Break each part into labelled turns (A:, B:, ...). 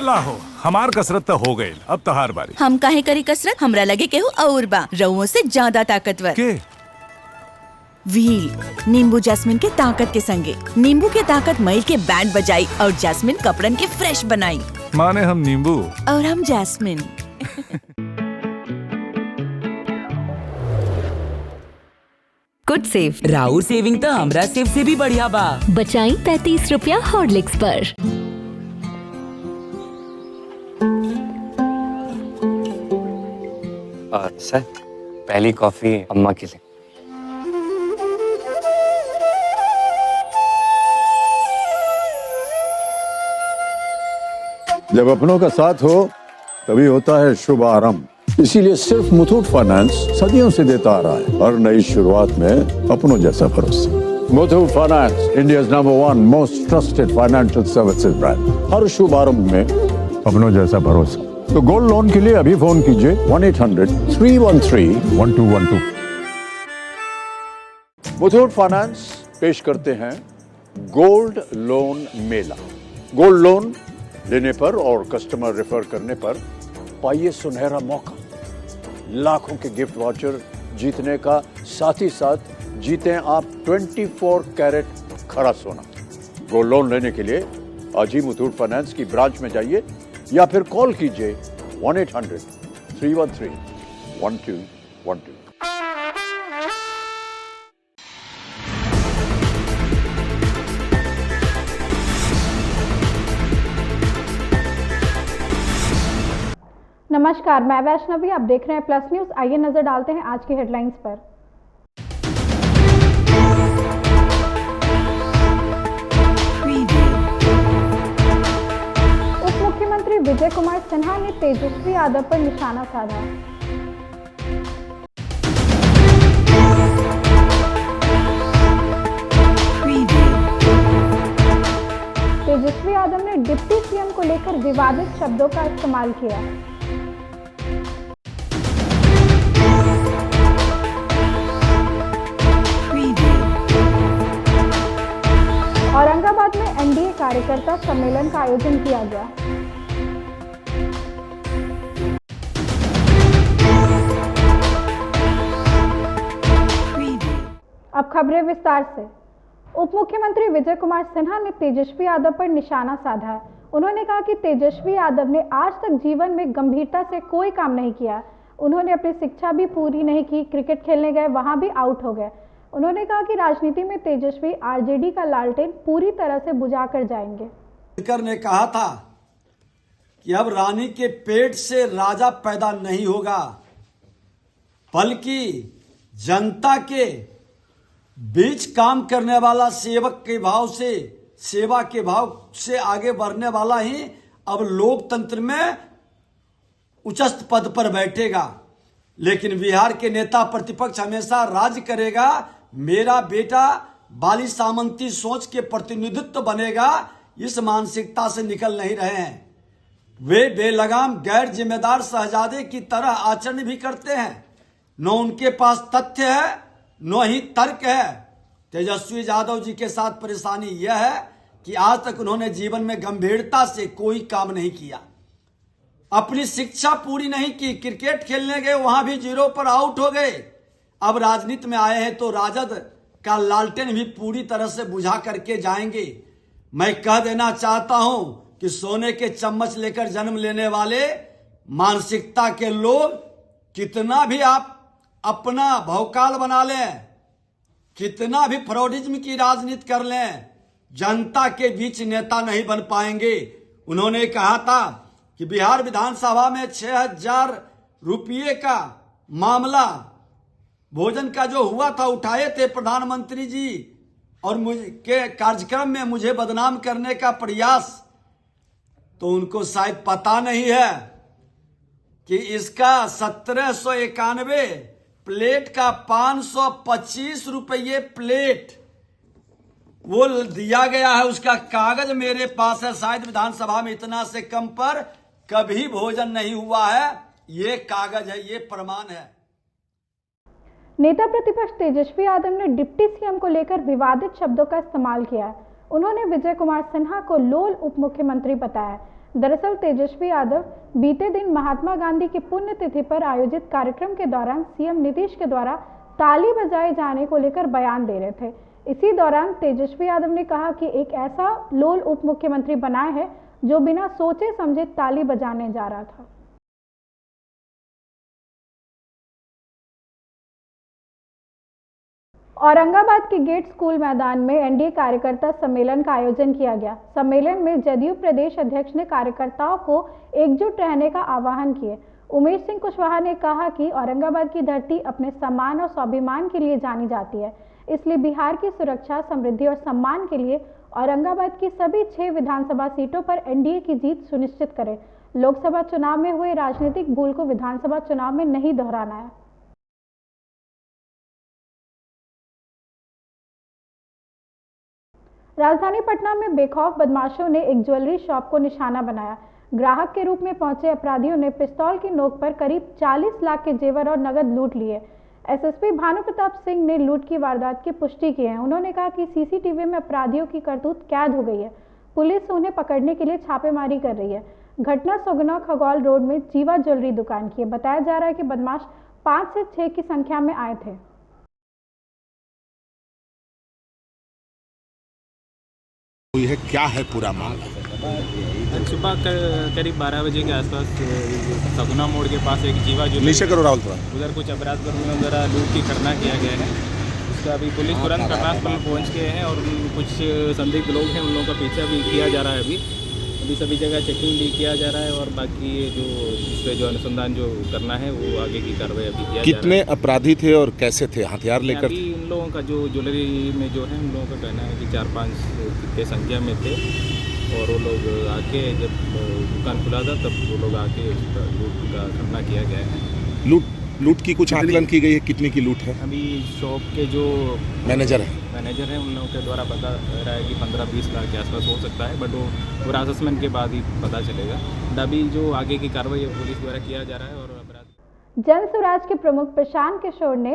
A: लाहो हमार कसरत तो हो गई, अब तहार बारी।
B: हम काहे करी कसरत? हमरा लगे केहू और बा रउओं से ज्यादा ताकतवर।
A: के?
B: व्हील नींबू जैस्मिन के ताकत के संगे। नींबू के ताकत मईल के बैंड बजाई और जैस्मिन कपड़न के फ्रेश बनाई।
A: माने हम नींबू
B: और हम जैस्मिन।
C: कुछ सेव राउर सेविंग तो हमरा सेव से भी बढ़िया बा।
D: बचाई 35 रुपया हॉर्लिक्स पर।
E: और सर पहली कॉफी अम्मा के लिए।
F: जब अपनों का साथ हो तभी होता है शुभ आरंभ। इसीलिए सिर्फ मुथूट फाइनेंस सदियों से देता आ रहा है हर नई शुरुआत में अपनों जैसा भरोसा। Muthoot finance, India's number 1 most trusted financial services brand. हर शुभ आरंभ में अपनों जैसा भरोसा। तो गोल्ड लोन के लिए अभी फोन कीजिए 1-800-313-1212। मुथूट फाइनेंस पेश करते हैं गोल्ड लोन मेला। गोल्ड लोन लेने पर और कस्टमर रेफर करने पर पाइए सुनहरा मौका, लाखों के गिफ्ट वाउचर जीतने का, साथ ही साथ जीतें आप 24 कैरेट खरा सोना। गोल्ड लोन लेने के लिए आज ही मुथूट फाइनेंस की ब्रांच में जाइए या फिर कॉल कीजिए 1-800-313-1212।
G: नमस्कार, मैं वैष्णवी, आप देख रहे हैं प्लस न्यूज। आइए नजर डालते हैं आज की हेडलाइंस पर। उप मुख्यमंत्री विजय कुमार सिन्हा ने तेजस्वी यादव पर निशाना साधा। तेजस्वी यादव ने डिप्टी सीएम को लेकर विवादित शब्दों का इस्तेमाल किया। औरंगाबाद में एनडीए कार्यकर्ता सम्मेलन का आयोजन किया गया। अब खबरें विस्तार से। उप मुख्यमंत्री विजय कुमार सिन्हा ने तेजस्वी यादव पर निशाना साधा है। उन्होंने कहा कि तेजस्वी यादव ने आज तक जीवन में गंभीरता से कोई काम नहीं किया। उन्होंने अपनी शिक्षा भी पूरी नहीं की, क्रिकेट खेलने गए, वहां भी आउट हो गए। उन्होंने कहा कि राजनीति में तेजस्वी आरजेडी का लालटेन पूरी तरह से बुझा कर जाएंगे।
H: स्पीकर ने कहा था कि अब रानी के पेट से राजा पैदा नहीं होगा, बल्कि जनता के बीच काम करने वाला, सेवक के भाव से, सेवा के भाव से आगे बढ़ने वाला ही अब लोकतंत्र में उच्चस्थ पद पर बैठेगा। लेकिन बिहार के नेता प्रतिपक्ष हमेशा राज करेगा, मेरा बेटा बाली सामंती सोच के प्रतिनिधित्व बनेगा, इस मानसिकता से निकल नहीं रहे हैं। वे बेलगाम गैर जिम्मेदार शहजादे की तरह आचरण भी करते हैं। न उनके पास तथ्य है न ही तर्क है। तेजस्वी यादव जी के साथ परेशानी यह है कि आज तक उन्होंने जीवन में गंभीरता से कोई काम नहीं किया, अपनी शिक्षा पूरी नहीं की, क्रिकेट खेलने गए वहां भी 0 पर आउट हो गए। अब राजनीति में आए हैं तो राजद का लालटेन भी पूरी तरह से बुझा करके जाएंगे। मैं कह देना चाहता हूं कि सोने के चम्मच लेकर जन्म लेने वाले मानसिकता के लोग कितना भी आप अपना भौकाल बना लें, कितना भी फ्रॉडिज्म की राजनीति कर लें, जनता के बीच नेता नहीं बन पाएंगे। उन्होंने कहा था कि बिहार विधानसभा में 6,000 रुपये का मामला भोजन का जो हुआ था उठाए थे प्रधानमंत्री जी, और मुझे के कार्यक्रम में मुझे बदनाम करने का प्रयास। तो उनको शायद पता नहीं है कि इसका 1791 प्लेट का 525 रुपये प्लेट वो दिया गया है। उसका कागज मेरे पास है। शायद विधानसभा में इतना से कम पर कभी भोजन नहीं हुआ है। ये कागज है, ये प्रमाण है।
G: नेता प्रतिपक्ष तेजस्वी यादव ने डिप्टी सीएम को लेकर विवादित शब्दों का इस्तेमाल किया है। उन्होंने विजय कुमार सिन्हा को लोल उप मुख्यमंत्री बताया। दरअसल तेजस्वी यादव बीते दिन महात्मा गांधी की पुण्यतिथि पर आयोजित कार्यक्रम के दौरान सीएम नीतीश के द्वारा ताली बजाए जाने को लेकर बयान दे रहे थे। इसी दौरान तेजस्वी यादव ने कहा कि एक ऐसा लोल उप मुख्यमंत्री बना है जो बिना सोचे समझे ताली बजाने जा रहा था। औरंगाबाद के गेट स्कूल मैदान में एनडीए कार्यकर्ता सम्मेलन का आयोजन किया गया। सम्मेलन में जदयू प्रदेश अध्यक्ष ने कार्यकर्ताओं को एकजुट रहने का आह्वान किए। उमेश सिंह कुशवाहा ने कहा कि औरंगाबाद की धरती अपने सम्मान और स्वाभिमान के लिए जानी जाती है, इसलिए बिहार की सुरक्षा, समृद्धि और सम्मान के लिए औरंगाबाद की सभी 6 विधानसभा सीटों पर एनडीए की जीत सुनिश्चित करें। लोकसभा चुनाव में हुए राजनीतिक भूल को विधानसभा चुनाव में नहीं दोहराना है। राजधानी पटना में बेखौफ बदमाशों ने एक ज्वेलरी शॉप को निशाना बनाया। ग्राहक के रूप में पहुंचे अपराधियों ने पिस्तौल की नोक पर करीब 40 लाख के जेवर और नगद लूट लिए। एसएसपी भानु प्रताप सिंह ने लूट की वारदात की पुष्टि की है। उन्होंने कहा कि सीसीटीवी में अपराधियों की करतूत कैद हो गई है। पुलिस उन्हें पकड़ने के लिए छापेमारी कर रही है। घटना सोगना खगौल रोड में जीवा ज्वेलरी दुकान की है। बताया जा रहा है कि बदमाश 5 से 6 की संख्या में आए थे।
I: है क्या है पूरा मामला?
J: सुबह करीब 12 बजे के आसपास सगुना मोड़ के पास एक जीवा जो
I: नीचे करो राहुल थोड़ा,
J: उधर कुछ अपराध कर्मियों द्वारा लूट की घटना किया गया है। उसका अभी पुलिस तुरंत घटनास्थल पहुंच गए हैं और कुछ संदिग्ध लोग हैं, उन लोगों का पीछा भी किया जा रहा है। अभी सभी जगह चेकिंग भी किया जा रहा है और बाकी जो इस पर जो अनुसंधान जो करना है वो आगे की कार्रवाई अभी किया जा रहा है।
I: कितने अपराधी थे और कैसे थे? हथियार लेकर?
J: अभी इन लोगों का जो ज्वेलरी में जो है, उन लोगों का कहना है कि 4-5 की संख्या में थे और वो लोग आके जब दुकान खुला था तब वो लोग आके लूट का घटना किया गया है।
I: लूट की कुछ आकलन की गई है? कितने की लूट है?
J: अभी शॉप के जो
I: मैनेजर
J: हैं उन लोगों के द्वारा बता रहा है कि 15-20 लाख के आसपास हो सकता है, बट वो पूरा असेसमेंट के बाद ही पता चलेगा। अभी जो आगे की कार्रवाई पुलिस द्वारा किया जा रहा है। और अपराध
G: जन स्वराज के प्रमुख प्रशांत किशोर ने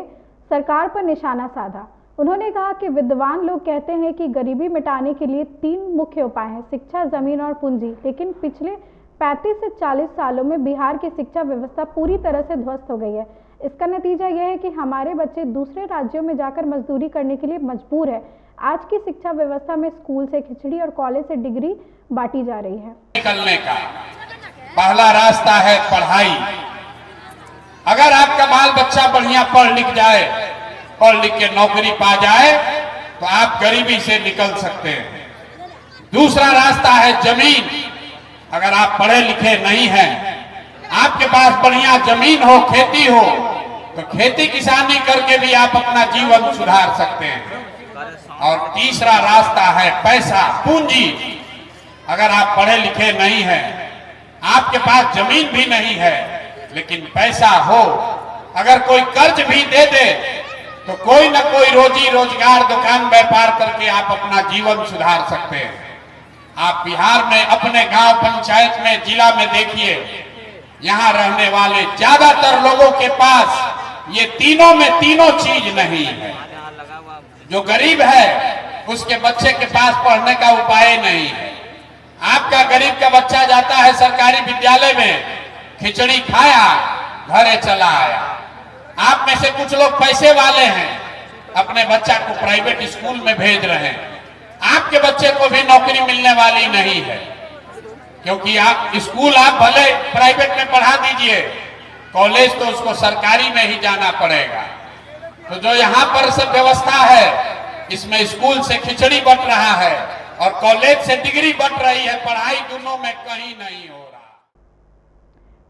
G: सरकार पर निशाना साधा। उन्होंने कहा कि विद्वान लोग कहते हैं कि गरीबी मिटाने के लिए 3 मुख्य उपाय हैं: शिक्षा, जमीन और पूंजी। लेकिन पिछले 35 से 40 सालों में बिहार की शिक्षा व्यवस्था पूरी तरह से ध्वस्त हो गई है। इसका नतीजा यह है कि हमारे बच्चे दूसरे राज्यों में जाकर मजदूरी करने के लिए मजबूर है। आज की शिक्षा व्यवस्था में स्कूल से खिचड़ी और कॉलेज से डिग्री बांटी जा रही है।
K: निकलने का पहला रास्ता है पढ़ाई। अगर आपका बाल बच्चा बढ़िया पढ़ लिख जाए, पढ़ लिख के नौकरी पा जाए, तो आप गरीबी से निकल सकते हैं। दूसरा रास्ता है जमीन। अगर आप पढ़े लिखे नहीं हैं, आपके पास बढ़िया जमीन हो, खेती हो, तो खेती किसानी करके भी आप अपना जीवन सुधार सकते हैं। और तीसरा रास्ता है पैसा, पूंजी। अगर आप पढ़े लिखे नहीं हैं, आपके पास जमीन भी नहीं है, लेकिन पैसा हो, अगर कोई कर्ज भी दे दे तो कोई ना कोई रोजी रोजगार, दुकान व्यापार करके आप अपना जीवन सुधार सकते हैं। आप बिहार में अपने गांव पंचायत में, जिला में देखिए, यहाँ रहने वाले ज्यादातर लोगों के पास ये तीनों में तीनों चीज नहीं है। जो गरीब है उसके बच्चे के पास पढ़ने का उपाय नहीं है। आपका गरीब का बच्चा जाता है सरकारी विद्यालय में, खिचड़ी खाया, घरे चला आया। आप में से कुछ लोग पैसे वाले हैं, अपने बच्चा को प्राइवेट स्कूल में भेज रहे हैं। आपके बच्चे को भी नौकरी मिलने वाली नहीं है, क्योंकि आप स्कूल आप भले प्राइवेट में पढ़ा दीजिए, कॉलेज तो उसको सरकारी में ही जाना पड़ेगा। तो जो यहाँ पर सब व्यवस्था है, इसमें स्कूल से खिचड़ी बंट रहा है और कॉलेज से डिग्री बंट रही है। पढ़ाई दोनों में कहीं नहीं हो रहा।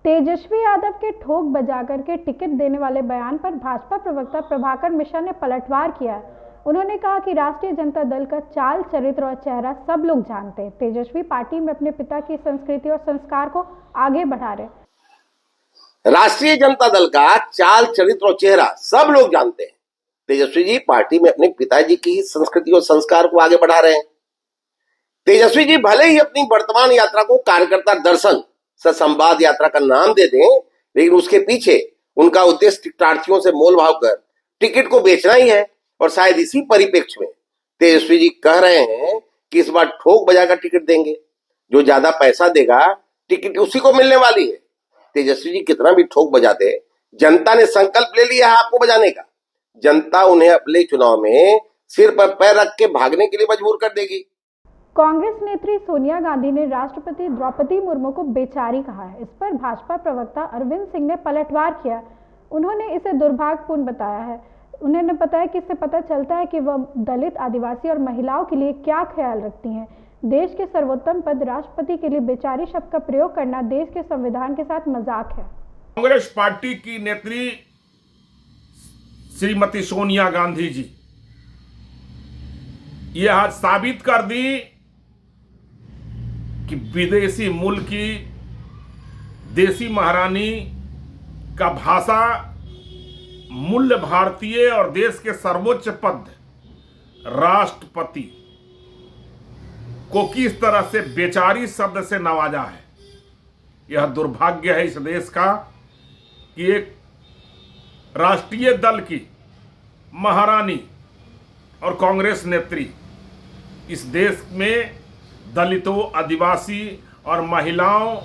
G: तेजस्वी यादव के ठोक बजाकर के टिकट देने वाले बयान पर भाजपा प्रवक्ता प्रभाकर मिश्रा ने पलटवार किया। उन्होंने कहा कि राष्ट्रीय जनता दल का चाल, चरित्र और चेहरा सब लोग जानते हैं। तेजस्वी पार्टी में अपने पिता की संस्कृति और संस्कार को आगे बढ़ा रहे।
L: राष्ट्रीय जनता दल का चाल, चरित्र और चेहरा सब लोग जानते हैं। तेजस्वी जी पार्टी में अपने पिताजी की संस्कृति और संस्कार को आगे बढ़ा रहे हैं। तेजस्वी जी भले ही अपनी वर्तमान यात्रा को कार्यकर्ता दर्शन संवाद यात्रा का नाम दे दें, लेकिन उसके पीछे उनका उद्देश्य टिकटार्थियों से मोल भाव कर टिकट को बेचना ही है। और शायद इसी परिप्रेक्ष्य में तेजस्वी जी कह रहे हैं कि इस बार ठोक बजाकर टिकट देंगे। जो ज्यादा पैसा देगा टिकट उसी को मिलने वाली है। तेजस्वी जी कितना भी ठोक बजाते, जनता ने संकल्प ले लिया है आपको बजाने का। जनता उन्हें अगले चुनाव में सिर पर पैर रख के भागने के लिए मजबूर कर देगी।
G: कांग्रेस नेत्री सोनिया गांधी ने राष्ट्रपति द्रौपदी मुर्मू को बेचारी कहा है। इस पर भाजपा प्रवक्ता अरविंद सिंह ने पलटवार किया। उन्होंने इसे दुर्भाग्यपूर्ण बताया है। उन्होंने बताया कि इससे पता चलता है कि वह दलित, आदिवासी और महिलाओं के लिए क्या ख्याल रखती हैं। देश के सर्वोत्तम पद राष्ट्रपति के लिए बेचारी शब्द का प्रयोग करना देश के संविधान के साथ मजाक है।
K: कांग्रेस पार्टी की नेत्री श्रीमती सोनिया गांधी जी ये आज साबित कर दी कि विदेशी मुल्क की देसी महारानी का भाषा मूल्य भारतीय और देश के सर्वोच्च पद राष्ट्रपति को किस तरह से बेचारी शब्द से नवाजा है। यह दुर्भाग्य है इस देश का कि एक राष्ट्रीय दल की महारानी और कांग्रेस नेत्री इस देश में दलितों, आदिवासी और महिलाओं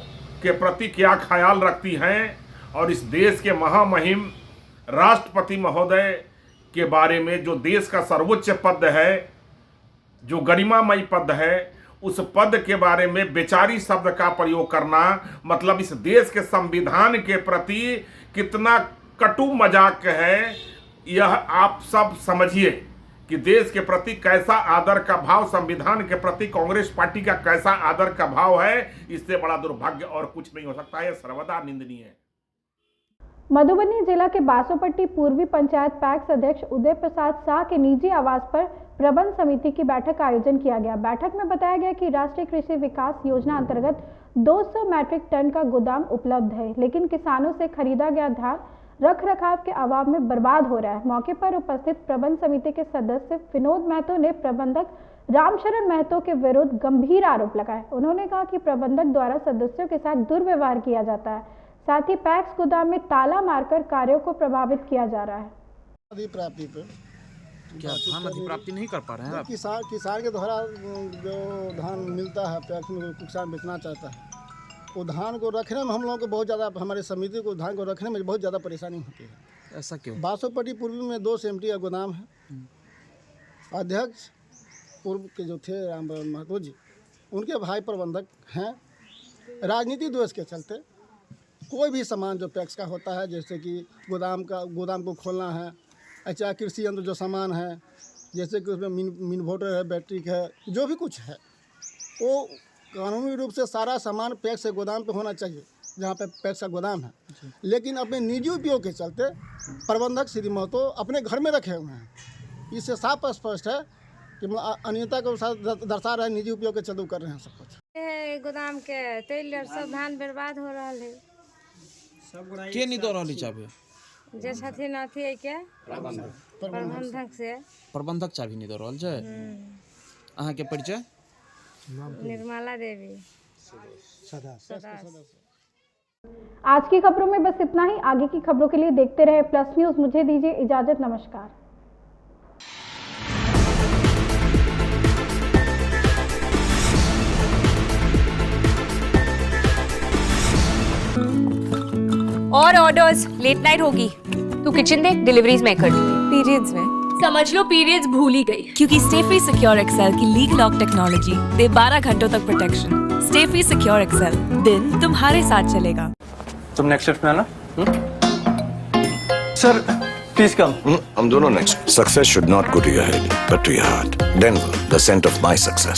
K: के प्रति क्या ख्याल रखती हैं और इस देश के महामहिम राष्ट्रपति महोदय के बारे में, जो देश का सर्वोच्च पद है, जो गरिमामयी पद है, उस पद के बारे में बेचारी शब्द का प्रयोग करना मतलब इस देश के संविधान के प्रति कितना कटु मजाक है। यह आप सब समझिए कि देश के प्रति कैसा आदर का भाव, संविधान के प्रति कांग्रेस पार्टी का कैसा आदर का भाव है। इससे बड़ा दुर्भाग्य और कुछ नहीं हो सकता है। सर्वदा निंदनीय है।
G: मधुबनी जिला के बासोपट्टी पूर्वी पंचायत पैक्स अध्यक्ष उदय प्रसाद शाह के निजी आवास पर प्रबंध समिति की बैठक का आयोजन किया गया। बैठक में बताया गया कि राष्ट्रीय कृषि विकास योजना अंतर्गत 200 मैट्रिक टन का गोदाम उपलब्ध है, लेकिन किसानों से खरीदा गया धान रख रखाव के अभाव में बर्बाद हो रहा है। मौके पर उपस्थित प्रबंध समिति के सदस्य विनोद महतो ने प्रबंधक रामशरण महतो के विरुद्ध गंभीर आरोप लगाए। उन्होंने कहा कि प्रबंधक द्वारा सदस्यों के साथ दुर्व्यवहार किया जाता है, साथ ही पैक्स गोदाम में ताला मारकर कार्यों को प्रभावित किया जा रहा है।
M: अधिप्राप्ति पे
J: क्या धान अधिप्राप्ति नहीं कर पा रहे हैं आप?
M: किसान के द्वारा जो धान मिलता है पैक्स में, किसान बेचना चाहता है, वो धान को रखने में हम लोगों को बहुत ज़्यादा, हमारे समिति को धान को रखने में बहुत ज़्यादा परेशानी होती है।
J: ऐसा क्यों?
M: बासोपट्टी पूर्वी में 2 सेमटी का गोदाम है। अध्यक्ष पूर्व के जो थे रामशरण महतो जी, उनके भाई प्रबंधक हैं। राजनीति द्वेष के चलते कोई भी सामान जो पैक्स का होता है, जैसे कि गोदाम को खोलना है, अच्छा कृषि यंत्र जो सामान है, जैसे कि उसमें मिनवर्टर है, बैटरी है, जो भी कुछ है, वो कानूनी रूप से सारा सामान पैक्स के गोदाम पे होना चाहिए, जहाँ पे पैक्स का गोदाम है। लेकिन अपने निजी उपयोग के चलते प्रबंधक श्री महतो अपने घर में रखे हुए हैं। इससे साफ स्पष्ट है कि अनियमितता को दर्शा रहे हैं, निजी उपयोग के चलते कर रहे हैं सब कुछ।
N: गोदाम के तेल सब धान बर्बाद हो रहा है।
J: के नहीं दो रही चाबी?
N: जे छथिन अथी के प्रबंधक से
J: प्रबंधक चाबी नहीं दो रहा है। अहाँ के परिचय?
N: निर्मला देवी
G: आज की खबरों में बस इतना ही। आगे की खबरों के लिए देखते रहे प्लस न्यूज। मुझे दीजिए इजाजत। नमस्कार।
O: और ऑर्डर्स लेट नाइट होगी। तू किचन देख, डिलीवरीज मैं कर दूंगी। पीरियड्स में समझ लो पीरियड्स भूल ही गई,
B: क्योंकि स्टे फ्री सिक्योर एक्सेल की लीग लॉक टेक्नोलॉजी दे 12 घंटों तक प्रोटेक्शन। स्टे फ्री सिक्योर एक्सेल, दिन तुम्हारे साथ चलेगा।
E: तुम नेक्स्ट शिफ्ट में आना। Sir please come.
P: हम दोनों next. Success should not go to your head but to your heart. Denver, the centre of my success.